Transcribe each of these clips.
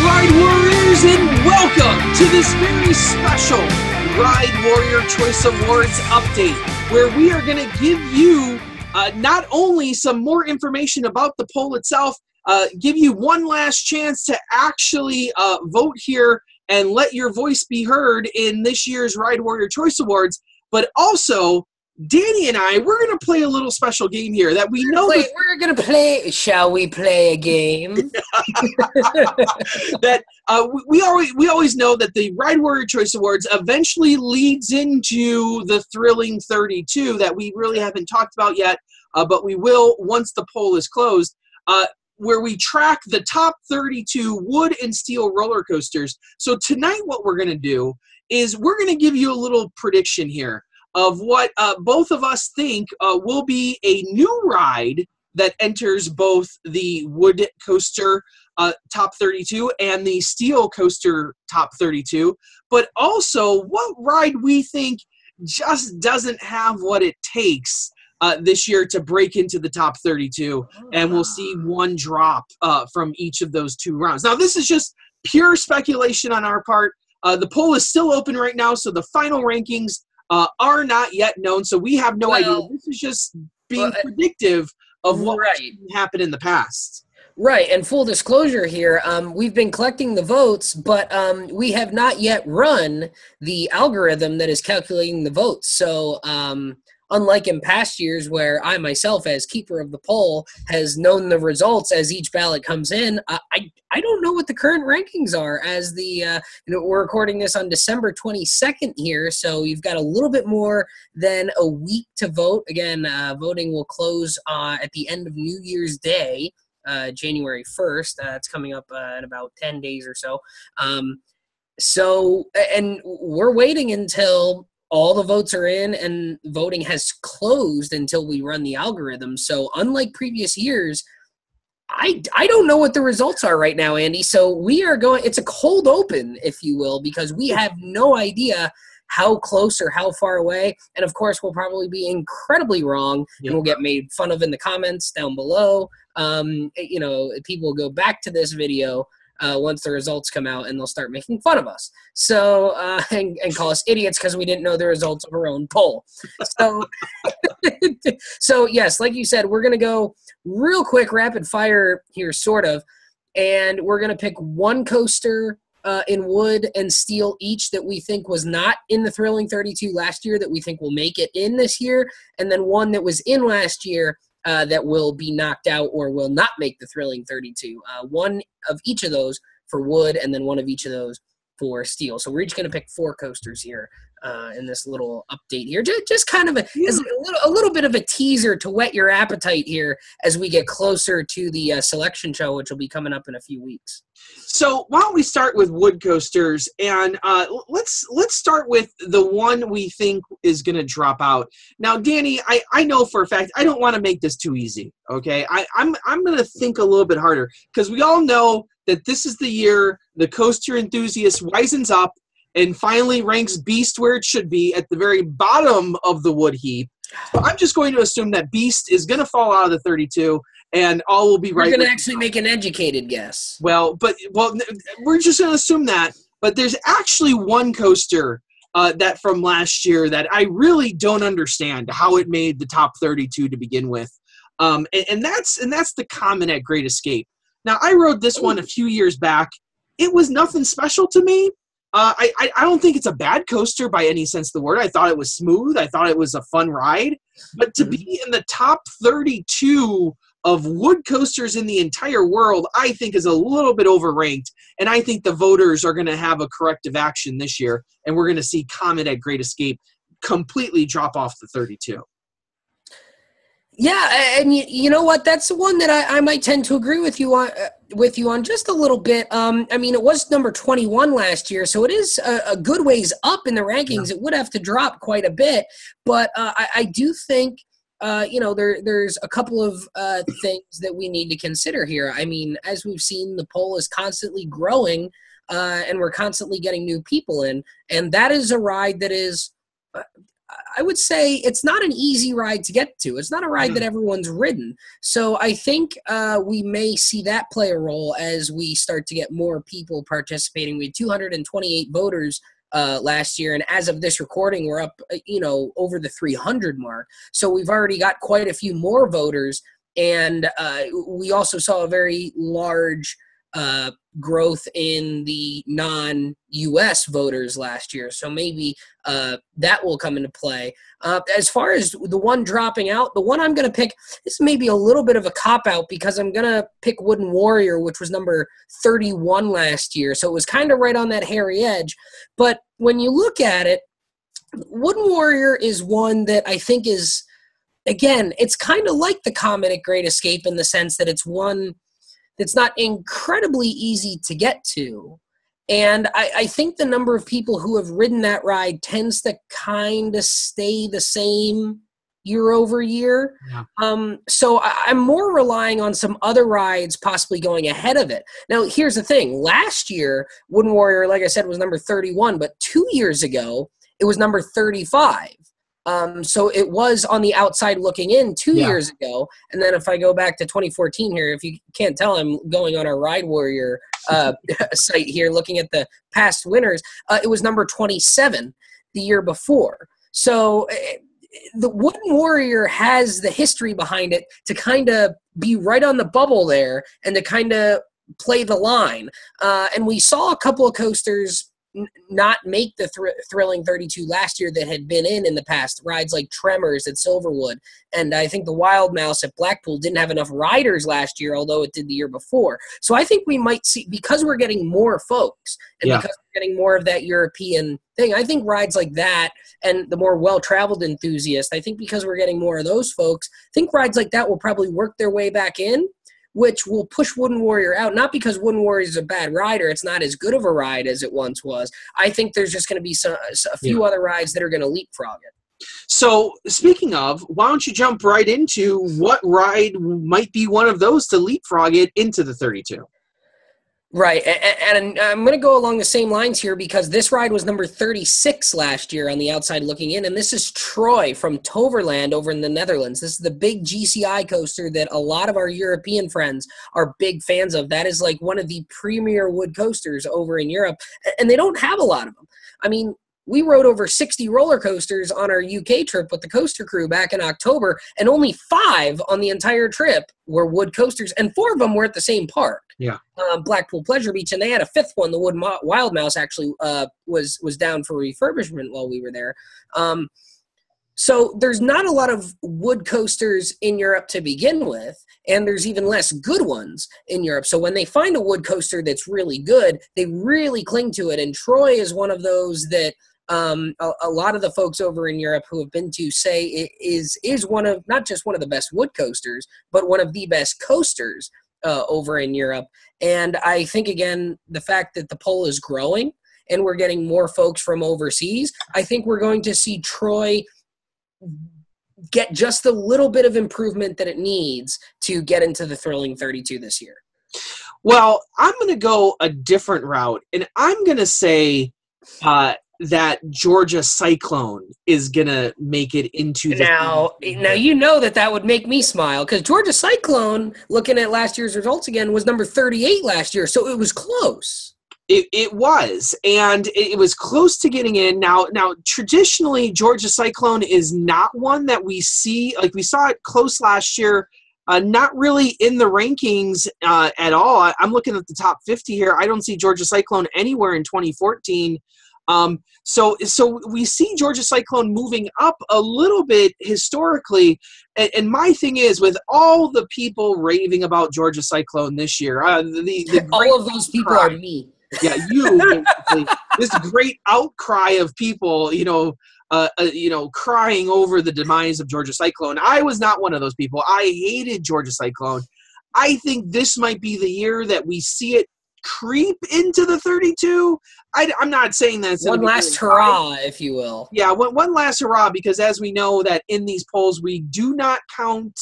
Ride Warriors, and welcome to this very special Ride Warrior Choice Awards update, where we are going to give you not only some more information about the poll itself, give you one last chance to actually vote here and let your voice be heard in this year's Ride Warrior Choice Awards, but also Danny and I, we're going to play a little special game here that we know. We're going to play. Shall we play a game? That we always know that the Ride Warrior Choice Awards eventually leads into the Thrilling 32 that we really haven't talked about yet, but we will once the poll is closed, where we track the top 32 wood and steel roller coasters. So tonight what we're going to do is we're going to give you a little prediction here of what both of us think will be a new ride that enters both the wood coaster top 32 and the steel coaster top 32, but also what ride we think just doesn't have what it takes this year to break into the top 32, and we'll see one drop from each of those two rounds. Now, this is just pure speculation on our part. The poll is still open right now, so the final rankings are not yet known, so we have no idea. This is just being predictive of what happened in the past. Right, and full disclosure here, we've been collecting the votes, but we have not yet run the algorithm that is calculating the votes. So unlike in past years where I myself, as keeper of the poll, has known the results as each ballot comes in, I don't know what the current rankings are as the we're recording this on December 22nd here, so you've got a little bit more than a week to vote. Again, voting will close at the end of New Year's Day, January 1st. It's coming up in about 10 days or so. And we're waiting until all the votes are in and voting has closed until we run the algorithm. So unlike previous years, I don't know what the results are right now, Andy. So we are going, it's a cold open, if you will, because we have no idea how close or how far away. And of course, we'll probably be incredibly wrong and we'll get made fun of in the comments down below. People will go back to this video once the results come out, and they'll start making fun of us. So, and call us idiots because we didn't know the results of our own poll. So, so yes, like you said, we're going to go real quick, rapid fire here, sort of, and we're going to pick one coaster in wood and steel each that we think was not in the Thrilling 32 last year that we think will make it in this year, and then one that was in last year that will be knocked out or will not make the Thrilling 32. One of each of those for wood, and then one of each of those for steel. So we're each going to pick 4 coasters here in this little update here. Just kind of as a little bit of a teaser to whet your appetite here as we get closer to the selection show, which will be coming up in a few weeks. So why don't we start with wood coasters, and let's start with the one we think is going to drop out. Now, Danny, I know for a fact I don't want to make this too easy. Okay, I'm going to think a little bit harder because we all know that this is the year the coaster enthusiast wisens up and finally ranks Beast where it should be, at the very bottom of the wood heap. So I'm just going to assume that Beast is going to fall out of the 32. And all will be right. We're going to actually make an educated guess. Well, we're just going to assume that. But there's actually one coaster that from last year that I really don't understand how it made the top 32 to begin with, and that's the Comet at Great Escape. Now, I rode this one a few years back. It was nothing special to me. I don't think it's a bad coaster by any sense of the word. I thought it was smooth. I thought it was a fun ride. But to be in the top 32 of wood coasters in the entire world, I think is a little bit overranked. And I think the voters are going to have a corrective action this year. And we're going to see Comet at Great Escape completely drop off the 32. Yeah, and you know what? That's the one that I might tend to agree with you on just a little bit. I mean, it was number 21 last year, so it is a good ways up in the rankings. Yeah. It would have to drop quite a bit, but I do think there's a couple of things that we need to consider here. I mean, as we've seen, the poll is constantly growing, and we're constantly getting new people in, and that is a ride that is I would say it's not an easy ride to get to. It's not a ride that everyone's ridden. So I think we may see that play a role as we start to get more people participating. We had 228 voters last year, and as of this recording, we're up, over the 300 mark. So we've already got quite a few more voters, and we also saw a very large growth in the non-U.S. voters last year. So maybe that will come into play. As far as the one dropping out, the one I'm going to pick, this may be a little bit of a cop-out because I'm going to pick Wooden Warrior, which was number 31 last year. So it was kind of right on that hairy edge. But when you look at it, Wooden Warrior is one that I think is, again, it's kind of like the Comet at Great Escape in the sense that it's one that's not incredibly easy to get to. And I think the number of people who have ridden that ride tends to kind of stay the same year over year. Yeah. So I'm more relying on some other rides possibly going ahead of it. Now, here's the thing. Last year, Wooden Warrior, like I said, was number 31, but 2 years ago, it was number 35. So it was on the outside looking in 2 years ago. And then if I go back to 2014 here, if you can't tell, I'm going on our Ride Warrior site here, looking at the past winners. It was number 27 the year before. So the Wooden Warrior has the history behind it to kind of be right on the bubble there and to kind of play the line. And we saw a couple of coasters not make the Thrilling 32 last year that had been in the past. Rides like Tremors at Silverwood, and I think the Wild Mouse at Blackpool didn't have enough riders last year, although it did the year before. So I think we might see, because we're getting more folks and because we're getting more of that European thing, I think rides like that and the more well-traveled enthusiasts, I think because we're getting more of those folks, I think rides like that will probably work their way back in, which will push Wooden Warrior out, not because Wooden Warrior is a bad rider. It's not as good of a ride as it once was. I think there's just going to be a few other rides that are going to leapfrog it. So speaking of, why don't you jump right into what ride might be one of those to leapfrog it into the 32? Right, and I'm going to go along the same lines here because this ride was number 36 last year on the outside looking in, and this is Troy from Toverland over in the Netherlands. This is the big GCI coaster that a lot of our European friends are big fans of. That is like one of the premier wood coasters over in Europe, and they don't have a lot of them. I mean, we rode over 60 roller coasters on our UK trip with the coaster crew back in October, and only 5 on the entire trip were wood coasters, and 4 of them were at the same park. Yeah, Blackpool Pleasure Beach, and they had a 5th one. The Wild Mouse actually was down for refurbishment while we were there. So there's not a lot of wood coasters in Europe to begin with, and there's even less good ones in Europe. So when they find a wood coaster that's really good, they really cling to it. And Troy is one of those that a lot of the folks over in Europe who have been to say it is one of, not just one of the best wood coasters, but one of the best coasters over in Europe. And I think, again, the fact that the poll is growing and we're getting more folks from overseas, I think we're going to see Troy get just a little bit of improvement that it needs to get into the Thrilling 32 this year. Well, I'm going to go a different route, and I'm going to say that Georgia Cyclone is going to make it into the... Now, you know that would make me smile, because Georgia Cyclone, looking at last year's results again, was number 38 last year, so it was close. It was, and it was close to getting in. Now, traditionally, Georgia Cyclone is not one that we see. Like, we saw it close last year, not really in the rankings at all. I'm looking at the top 50 here. I don't see Georgia Cyclone anywhere in 2014. So we see Georgia Cyclone moving up a little bit historically. And my thing is, with all the people raving about Georgia Cyclone this year, the all of those people are me. Yeah, you. This great outcry of people, crying over the demise of Georgia Cyclone. I was not one of those people. I hated Georgia Cyclone. I think this might be the year that we see it creep into the 32. I'm not saying that it's one last hurrah, if you will. Yeah, one last hurrah, because as we know that in these polls, we do not count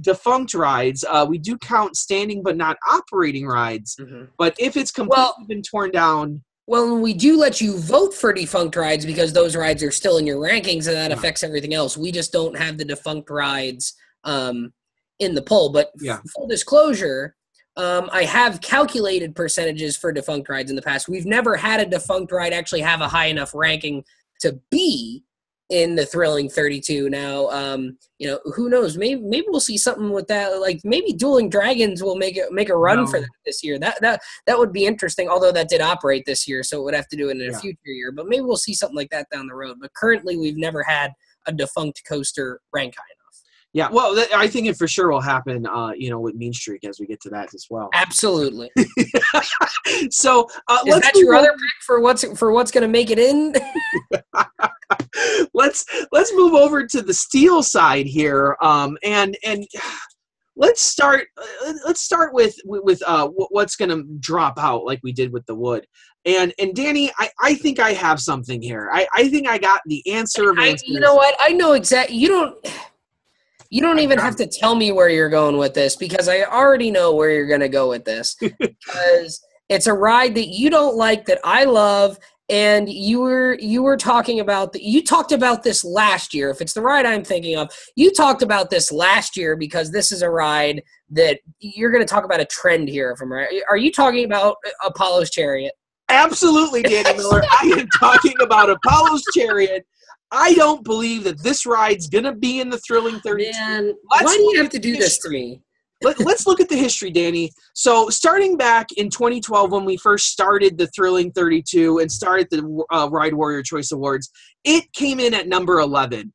defunct rides. We do count standing but not operating rides. Mm-hmm. But if it's completely been torn down... Well, we do let you vote for defunct rides because those rides are still in your rankings, and that affects everything else. We just don't have the defunct rides in the poll. But full disclosure, I have calculated percentages for defunct rides in the past. We've never had a defunct ride actually have a high enough ranking to be in the Thrilling 32. Now, who knows? Maybe we'll see something with that. Like maybe Dueling Dragons will make a run for that this year. That would be interesting. Although that did operate this year, so it would have to do it in a future year. But maybe we'll see something like that down the road. But currently, we've never had a defunct coaster rank high enough. Yeah, well, I think it for sure will happen, with Mean Streak as we get to that as well. Absolutely. So is that your other pick for what's going to make it in? Let's move over to the steel side here, and let's start with what's going to drop out like we did with the wood. And Danny, I think I have something here. I think I got the answer. You know what? I know exactly. You don't even have to tell me where you're going with this because I already know where you're going to go with this because it's a ride that you don't like that I love. And you were talking about you talked about this last year. If it's the ride I'm thinking of, you talked about this last year because this is a ride that you're going to talk about a trend here. Are you talking about Apollo's Chariot? Absolutely, Danny Miller. I am talking about Apollo's Chariot. I don't believe that this ride's going to be in the Thrilling 32. Man, why do you have to do this to me? Let's look at the history, Danny. So starting back in 2012 when we first started the Thrilling 32 and started the Ride Warrior Choice Awards, it came in at number 11.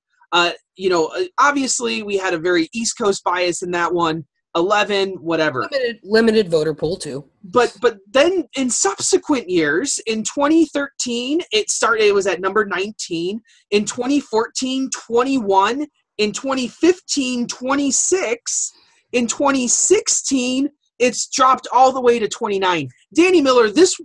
Obviously we had a very East Coast bias in that one. 11, whatever. Limited voter pool too. But then in subsequent years, in 2013, it was at number 19. In 2014, 21. In 2015, 26. In 2016, it's dropped all the way to 29. Danny Miller, this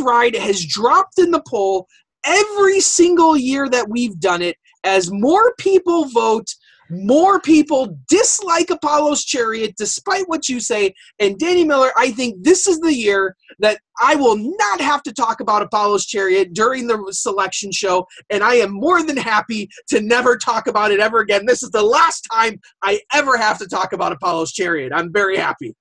ride has dropped in the poll every single year that we've done it as more people vote. More people dislike Apollo's Chariot, despite what you say. And Danny Miller, I think this is the year that I will not have to talk about Apollo's Chariot during the selection show. And I am more than happy to never talk about it ever again. This is the last time I ever have to talk about Apollo's Chariot. I'm very happy.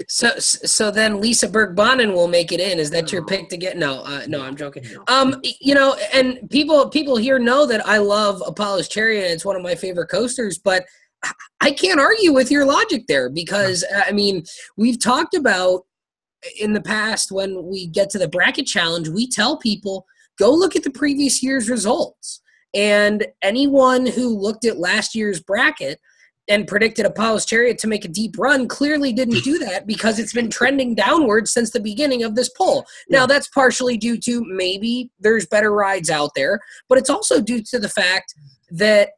So then Lisa Bergbonnen will make it in. Is that your pick to get? No, I'm joking. And people here know that I love Apollo's Chariot. It's one of my favorite coasters, but I can't argue with your logic there because we've talked about in the past when we get to the bracket challenge, we tell people go look at the previous year's results, and anyone who looked at last year's bracket and predicted Apollo's Chariot to make a deep run clearly didn't do that because it's been trending downward since the beginning of this poll. Now, that's partially due to maybe there's better rides out there, but it's also due to the fact that,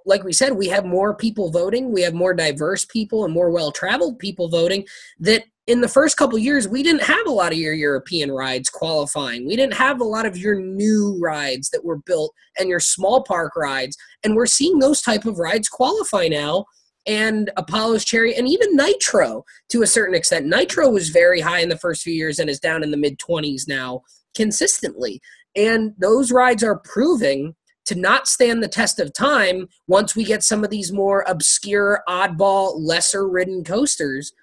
like we said, we have more people voting. We have more diverse people and more well-traveled people voting that in the first couple of years, we didn't have a lot of your European rides qualifying. We didn't have a lot of your new rides that were built and your small park rides. And we're seeing those type of rides qualify now. And Apollo's Chariot and even Nitro to a certain extent. Nitro was very high in the first few years and is down in the mid-20s now consistently. And those rides are proving to not stand the test of time once we get some of these more obscure, oddball, lesser-ridden coasters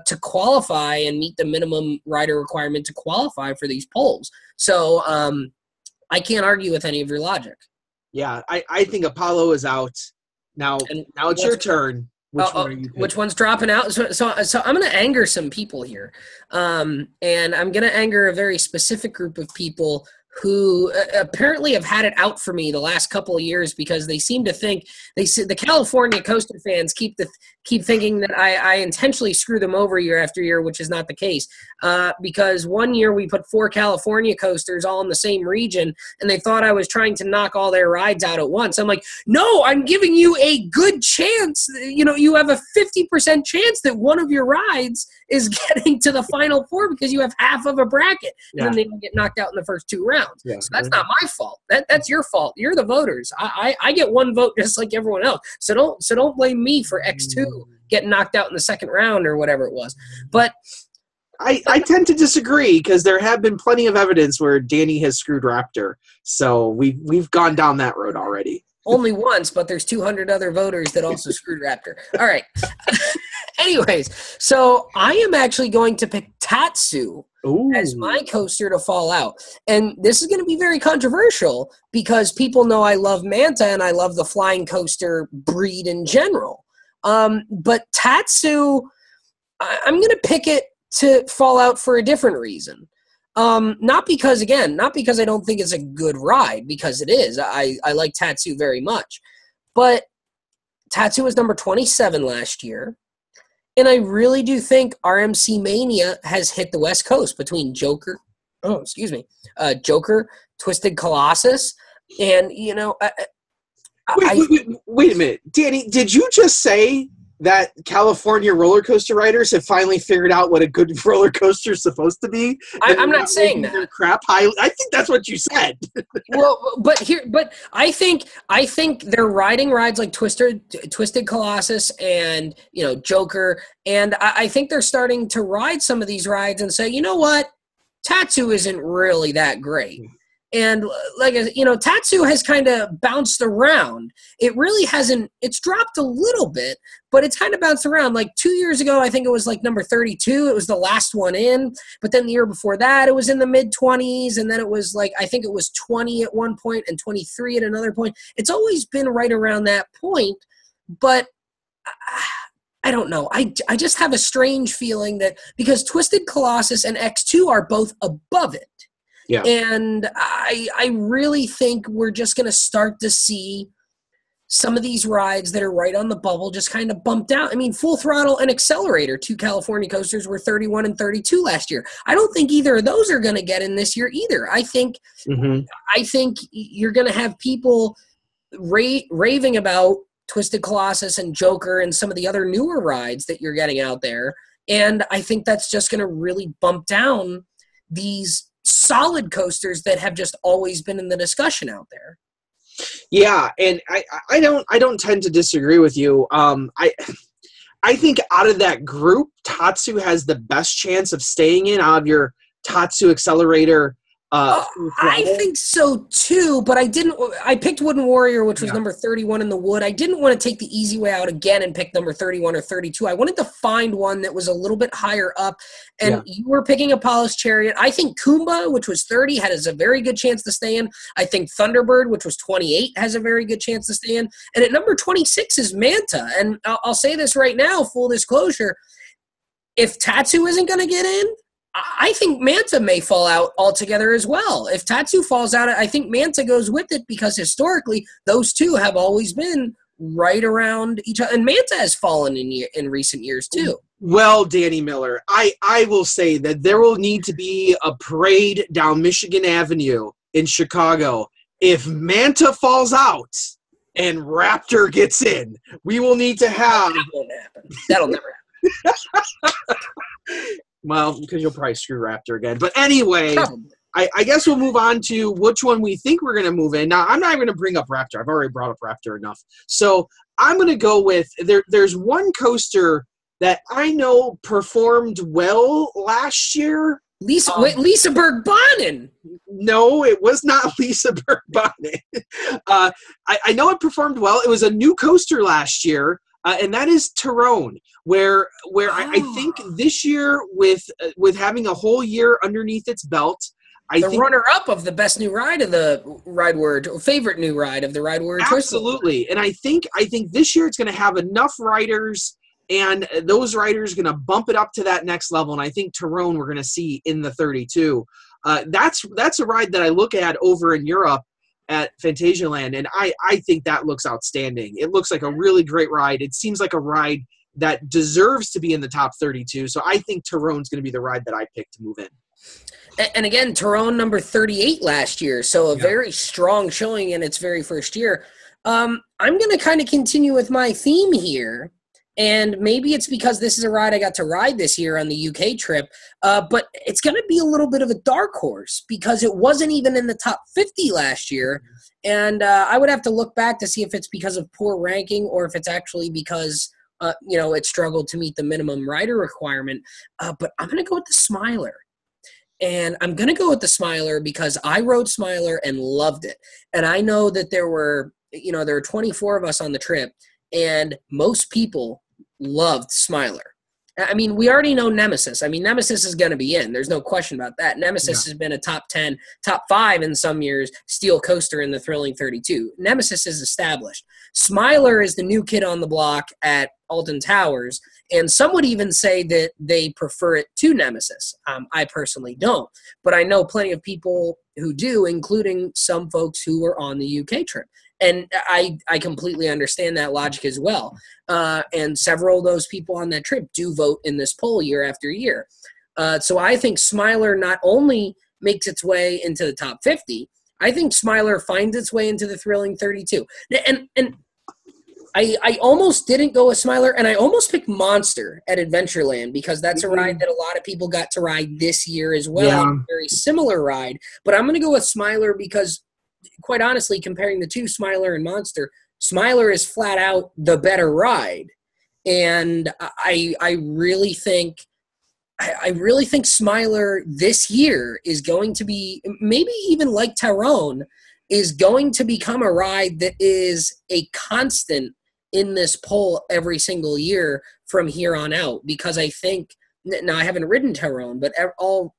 to qualify and meet the minimum rider requirement to qualify for these polls. So I can't argue with any of your logic. Yeah, I think Apollo is out. Now it's your turn. Which one are you picking? Which one's dropping out? So I'm going to anger some people here. And I'm going to anger a very specific group of people who apparently have had it out for me the last couple of years because they seem to think the California coaster fans keep thinking that I intentionally screw them over year after year, which is not the case. Because one year we put 4 California coasters all in the same region, and they thought I was trying to knock all their rides out at once. I'm like, no, I'm giving you a good chance. You have a 50% chance that one of your rides is getting to the final 4 because you have half of a bracket, and then they get knocked out in the first 2 rounds. Yeah. So that's not my fault. That's your fault. You're the voters. I get 1 vote just like everyone else. So don't blame me for X2 getting knocked out in the second round or whatever it was. But I tend to disagree because there have been plenty of evidence where Danny has screwed Raptor. So we've gone down that road already. Only once, but there's 200 other voters that also screwed Raptor. All right. Anyways, so I am actually going to pick Tatsu as my coaster to fall out. And this is going to be very controversial because people know I love Manta and I love the flying coaster breed in general. But Tatsu, I'm going to pick it to fall out for a different reason. Not because I don't think it's a good ride, because it is. I like Tatsu very much. But Tatsu was number 27 last year. And I really do think RMC Mania has hit the West Coast between Joker, Twisted Colossus, and, Wait a minute. Danny, did you just say that California roller coaster riders have finally figured out what a good roller coaster is supposed to be? I'm not saying that. Crap. I think that's what you said. Well, but I think they're riding rides like Twisted Colossus and Joker, and I think they're starting to ride some of these rides and say, you know what, Tatsu isn't really that great. And Tatsu has kind of bounced around. It really hasn't. It's dropped a little bit, but it's kind of bounced around. Like 2 years ago, I think it was like number 32. It was the last one in. But then the year before that, it was in the mid-20s. And then it was I think it was 20 at one point and 23 at another point. It's always been right around that point. But I don't know. I just have a strange feeling that because Twisted Colossus and X2 are both above it. Yeah. And I really think we're just going to start to see some of these rides that are right on the bubble just kind of bumped out. I mean, Full Throttle and Accelerator, 2 California coasters, were 31 and 32 last year. I don't think either of those are going to get in this year either. I think you're going to have people raving about Twisted Colossus and Joker and some of the other newer rides that you're getting out there. And I think that's just going to really bump down these solid coasters that have just always been in the discussion out there. Yeah, and I don't tend to disagree with you. I think out of that group, Tatsu has the best chance of staying in out of your Tatsu Accelerator. I think so too, but I picked Wooden Warrior, which was number 31 in the wood. I didn't want to take the easy way out again and pick number 31 or 32. I wanted to find one that was a little bit higher up, and you were picking Apollo's Chariot. I think Kumba, which was 30, has a very good chance to stay in. I think Thunderbird, which was 28, has a very good chance to stay in. And at number 26 is Manta. And I'll say this right now, full disclosure, if Tatsu isn't going to get in, I think Manta may fall out altogether as well. If Tatsu falls out, I think Manta goes with it because historically those two have always been right around each other. And Manta has fallen in recent years too. Well, Danny Miller, I will say that there will need to be a parade down Michigan Avenue in Chicago. If Manta falls out and Raptor gets in, we will need to have... That won't happen. That'll never happen. Well, because you'll probably screw Raptor again. But anyway, I guess we'll move on to which one we think we're going to move in. Now, I'm not even going to bring up Raptor. I've already brought up Raptor enough. So I'm going to go with there's one coaster that I know performed well last year. Lisa Berg-Bonnen. No, it was not Lisa Berg-Bonnen. I know it performed well. It was a new coaster last year. And that is Tyrone, where I think this year with having a whole year underneath its belt, I think runner-up of the best new ride of the Ride Word, favorite new ride of the Ride Word. Absolutely, and I think this year it's going to have enough riders, and those riders are going to bump it up to that next level. And I think Tyrone we're going to see in the 32. That's a ride that I look at over in Europe at Phantasialand, and I think that looks outstanding. It looks like a really great ride. It seems like a ride that deserves to be in the top 32. So I think Tyrone's going to be the ride that I pick to move in. And again, Tyrone number 38 last year, so a very strong showing in its very first year. I'm going to kind of continue with my theme here. And maybe it's because this is a ride I got to ride this year on the UK trip, but it's going to be a little bit of a dark horse because it wasn't even in the top 50 last year. And I would have to look back to see if it's because of poor ranking or if it's actually because it struggled to meet the minimum rider requirement. But I'm going to go with the Smiler. And I'm going to go with the Smiler because I rode Smiler and loved it. And I know that there were 24 of us on the trip, and most people loved Smiler. I mean, we already know Nemesis. I mean, Nemesis is going to be in. There's no question about that. Nemesis has been a top 10, top 5 in some years, steel coaster in the Thrilling 32. Nemesis is established. Smiler is the new kid on the block at Alton Towers, and some would even say that they prefer it to Nemesis. I personally don't, but I know plenty of people who do, including some folks who were on the UK trip. And I completely understand that logic as well. And several of those people on that trip do vote in this poll year after year. So I think Smiler not only makes its way into the top 50, I think Smiler finds its way into the Thrilling 32. And I almost didn't go with Smiler, and I almost picked Monster at Adventureland because that's a ride that a lot of people got to ride this year as well. Yeah. A very similar ride. But I'm going to go with Smiler because, quite honestly, comparing the two, Smiler and Monster, Smiler is flat out the better ride. And I really think Smiler this year is going to be, maybe even like Tyrone, is going to become a ride that is a constant in this poll every single year from here on out. Because I think, now I haven't ridden Tyrone, but all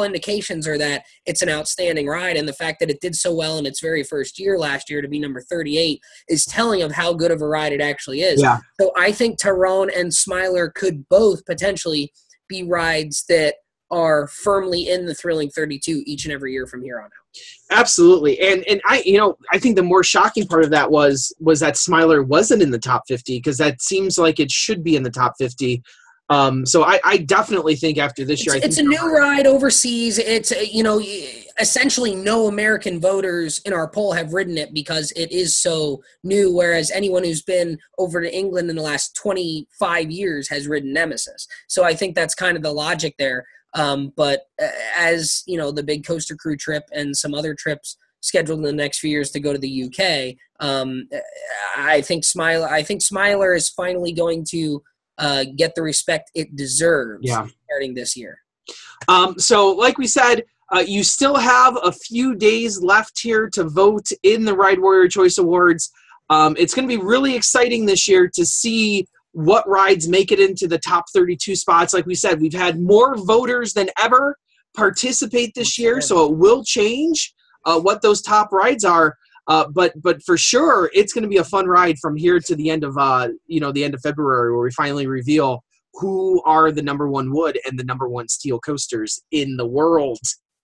indications are that it's an outstanding ride, and the fact that it did so well in its very first year last year to be number 38 is telling of how good of a ride it actually is. Yeah. So I think Tyrone and Smiler could both potentially be rides that are firmly in the Thrilling 32 each and every year from here on out. Absolutely. And I think the more shocking part of that was that Smiler wasn't in the top 50, because that seems like it should be in the top 50. So I definitely think after this year, it's a new ride overseas. It's, essentially no American voters in our poll have ridden it because it is so new, whereas anyone who's been over to England in the last 25 years has ridden Nemesis. So I think that's kind of the logic there. But as the big Coaster Crew trip and some other trips scheduled in the next few years to go to the UK, I think Smiler is finally going to get the respect it deserves starting this year. So like we said, you still have a few days left here to vote in the Ride Warrior Choice Awards. It's going to be really exciting this year to see what rides make it into the top 32 spots. Like we said, we've had more voters than ever participate this year, so it will change what those top rides are. But for sure, it's going to be a fun ride from here to the end of the end of February, where we finally reveal who are the number one wood and the number one steel coasters in the world.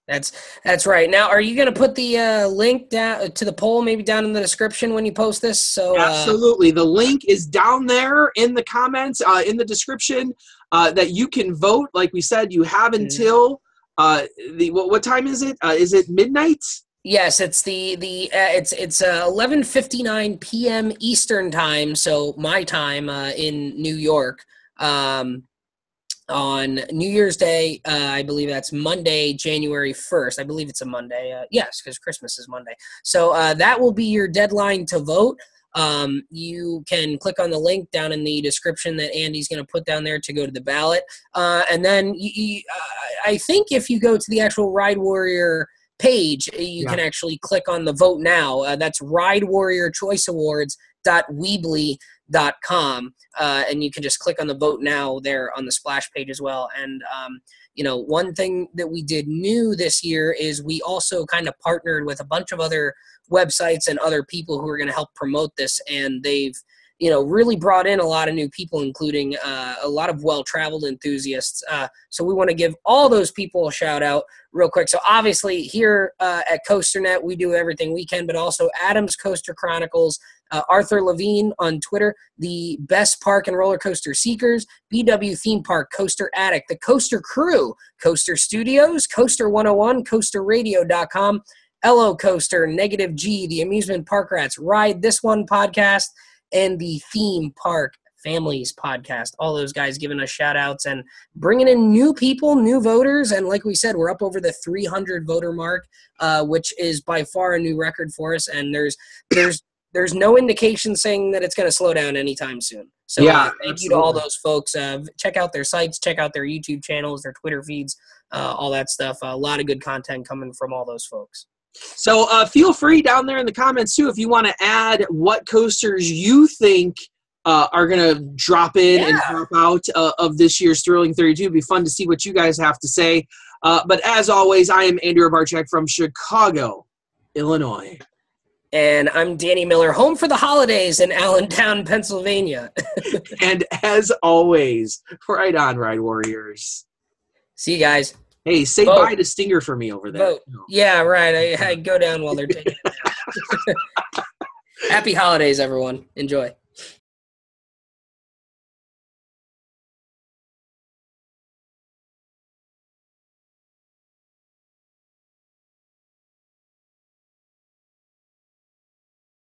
That's right. Now, are you going to put the link down to the poll, maybe down in the description when you post this? So absolutely, the link is down there in the comments, in the description, that you can vote. Like we said, you have until what time is it? Is it midnight? Yes, it's it's 11:59 p.m. Eastern time, so my time in New York. On New Year's Day, I believe that's Monday, January 1st. I believe it's a Monday. Yes, because Christmas is Monday. So that will be your deadline to vote. You can click on the link down in the description that Andy's going to put down there to go to the ballot. And then I think if you go to the actual Ride Warrior page, you can actually click on the vote now. That's ridewarriorchoiceawards.weebly.com, and you can just click on the vote now there on the splash page as well. And one thing that we did new this year is we also kind of partnered with a bunch of other websites and other people who are going to help promote this, and they've really brought in a lot of new people, including a lot of well-traveled enthusiasts. So we want to give all those people a shout-out real quick. So obviously here at COASTER.net, we do everything we can, but also Adam's Coaster Chronicles, Arthur Levine on Twitter, the Best Park and Roller Coaster Seekers, BW Theme Park, Coaster Addict, the Coaster Crew, Coaster Studios, Coaster 101, CoasterRadio.com, LO Coaster, Negative G, the Amusement Park Rats, Ride This One podcast, and the Theme Park Families podcast. All those guys giving us shout outs and bringing in new people, new voters. And like we said, we're up over the 300 voter mark, which is by far a new record for us. And there's there's no indication saying that it's going to slow down anytime soon. So Yeah, thank you to all those folks. Check out their sites, check out their YouTube channels, their Twitter feeds, all that stuff. A lot of good content coming from all those folks. So feel free down there in the comments, too, if you want to add what coasters you think are going to drop in and drop out of this year's Thrilling 32. It'd be fun to see what you guys have to say. But as always, I am Andrew Barczyk from Chicago, Illinois. And I'm Danny Miller, home for the holidays in Allentown, Pennsylvania. And as always, right on, Ride Warriors. See you guys. Hey, say bye to Stinger for me over there. Vote. Yeah, right. I go down while they're taking it down. Happy holidays, everyone. Enjoy.